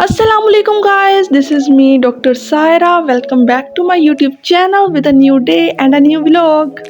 Assalamualaikum guys, this is me Dr. Saira. Welcome back to my YouTube channel with a new day and a new vlog.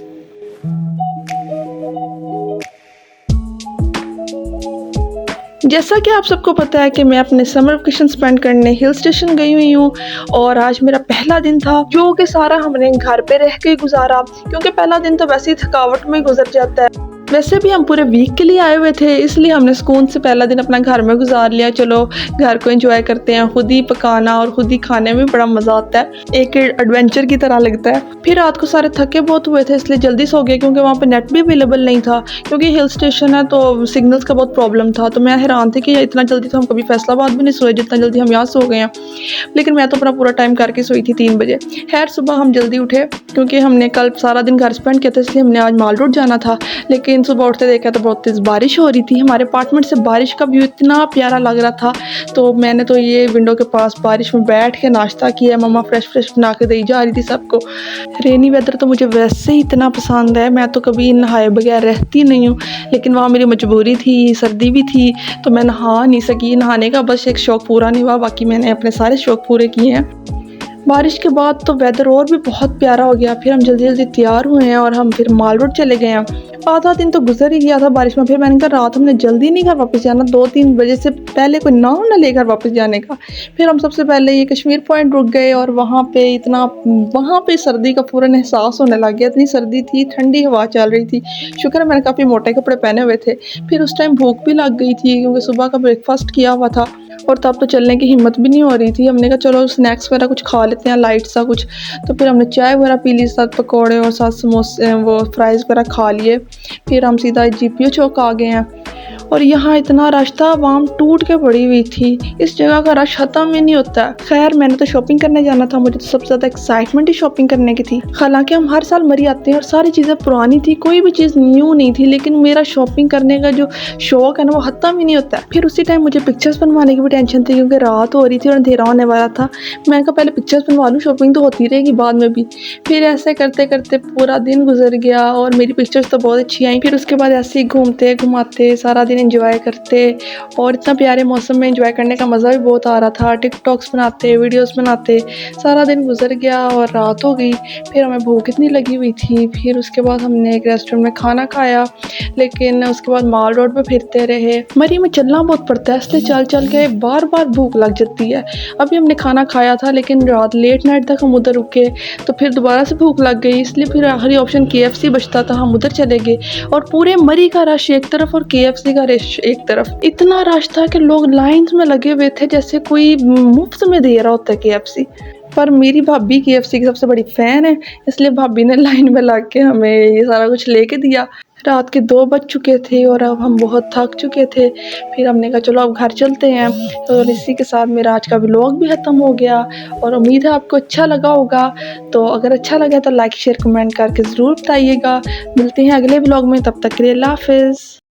जैसा कि आप सबको पता है कि मैं अपने समर वेकेशन स्पेंड करने हिल स्टेशन गई हुई हूँ और आज मेरा पहला दिन था जो कि सारा हमने घर पे रह के गुजारा, क्योंकि पहला दिन तो वैसे ही थकावट में गुजर जाता है। वैसे भी हम पूरे वीक के लिए आए हुए थे, इसलिए हमने सुकून से पहला दिन अपना घर में गुजार लिया। चलो घर को एंजॉय करते हैं। खुद ही पकाना और खुद ही खाने में बड़ा मज़ा आता है, एक एडवेंचर की तरह लगता है। फिर रात को सारे थके बहुत हुए थे, इसलिए जल्दी सो गए क्योंकि वहाँ पे नेट भी अवेलेबल नहीं था, क्योंकि हिल स्टेशन है तो सिग्नल्स का बहुत प्रॉब्लम था। तो मैं हैरान थी कि इतना जल्दी तो हम कभी फैसलाबाद भी नहीं सोए जितना जल्दी हम यहाँ सो गए हैं। लेकिन मैं तो अपना पूरा टाइम करके सोई थी 3 बजे। खैर सुबह हम जल्दी उठे क्योंकि हमने कल सारा दिन घर स्पेंड किया था, इसलिए हमने आज माल रोड जाना था। लेकिन सुबह उठते देखा तो बहुत तेज़ बारिश हो रही थी। हमारे अपार्टमेंट से बारिश का व्यू इतना प्यारा लग रहा था, तो मैंने तो ये विंडो के पास बारिश में बैठ के नाश्ता किया। मम्मा फ्रेश बना के दी जा रही थी सबको। रेनी वेदर तो मुझे वैसे ही इतना पसंद है, मैं तो कभी नहाए बगैर रहती नहीं हूँ, लेकिन वहाँ मेरी मजबूरी थी, सर्दी भी थी तो मैं नहा नहीं सकी। नहाने का बस एक शौक़ पूरा नहीं हुआ, बाकी मैंने अपने सारे शौक़ पूरे किए हैं। बारिश के बाद तो वेदर और भी बहुत प्यारा हो गया। फिर हम जल्दी जल्दी तैयार हुए हैं और हम फिर माल रोड चले गए हैं। आधा दिन तो गुजर ही गया था बारिश में। फिर मैंने कहा रात हमने जल्दी नहीं घर वापस जाना, 2-3 बजे से पहले कोई नाम ना लेकर वापस जाने का। फिर हम सबसे पहले ये कश्मीर पॉइंट रुक गए और वहाँ पे सर्दी का पूरा एहसास होने लग गया। इतनी सर्दी थी, ठंडी हवा चल रही थी। शुक्र है मैंने काफ़ी मोटे कपड़े पहने हुए थे। फिर उस टाइम भूख भी लग गई थी क्योंकि सुबह का ब्रेकफास्ट किया हुआ था और तब तो चलने की हिम्मत भी नहीं हो रही थी। हमने कहा चलो स्नैक्स वगैरह कुछ खा लेते हैं, लाइट सा कुछ। तो फिर हमने चाय वगैरह पी ली, साथ पकौड़े और साथ समोसे वो फ्राइज़ वगैरह खा लिए। फिर हम सीधा जीपीओ चौक आ गए हैं और यहाँ इतना रश था, आवाम टूट के पड़ी हुई थी। इस जगह का रश ख़त्म ही नहीं होता। खैर मैंने तो शॉपिंग करने जाना था, मुझे तो सबसे ज़्यादा एक्साइटमेंट ही शॉपिंग करने की थी। हालांकि हम हर साल मरी आते हैं और सारी चीज़ें पुरानी थी, कोई भी चीज़ न्यू नहीं थी, लेकिन मेरा शॉपिंग करने का जो शौक़ है ना वो ख़त्म ही नहीं होता। फिर उसी टाइम मुझे पिक्चर्स बनवाने की भी टेंशन थी क्योंकि रात हो रही थी और अंधेरा होने वाला था। मैंने कहा पहले पिक्चर्स बनवा लूँ, शॉपिंग तो होती रहेगी बाद में भी। फिर ऐसे करते करते पूरा दिन गुजर गया और मेरी पिक्चर्स तो बहुत अच्छी आई। फिर उसके बाद ऐसे ही घूमते घुमाते सारा दिन एंजॉय करते और इतना प्यारे मौसम में एंजॉय करने का मज़ा भी बहुत आ रहा था। टिकटॉक्स बनाते, वीडियोस बनाते सारा दिन गुजर गया और रात हो गई। फिर हमें भूख इतनी लगी हुई थी। फिर उसके बाद हमने एक रेस्टोरेंट में खाना खाया, लेकिन उसके बाद माल रोड पे फिरते रहे। मरी में चलना बहुत पड़ता है, इसलिए चल चल के बार बार भूख लग जाती है। अभी हमने खाना खाया था लेकिन रात लेट नाइट तक हम उधर रुके, तो फिर दोबारा से भूख लग गई, इसलिए फिर आखिरी ऑप्शन KFC बचता था, हम उधर चले गए। और पूरे मरी का रश एक तरफ और KFC का रश एक तरफ। इतना रश था कि लोग लाइंस में लगे हुए थे जैसे कोई मुफ्त में दे रहा होता है KFC। पर मेरी भाभी KFC की सबसे बड़ी फ़ैन है, इसलिए भाभी ने लाइन में लग के हमें ये सारा कुछ लेके दिया। रात के 2 बज चुके थे और अब हम बहुत थक चुके थे। फिर हमने कहा चलो अब घर चलते हैं। तो इसी के साथ मेरा आज का व्लॉग भी ख़त्म हो गया और उम्मीद है आपको अच्छा लगा होगा। तो अगर अच्छा लगा तो लाइक शेयर कमेंट करके ज़रूर बताइएगा। मिलते हैं अगले व्लॉग में, तब तक के लिए अल्लाह हाफ़िज़।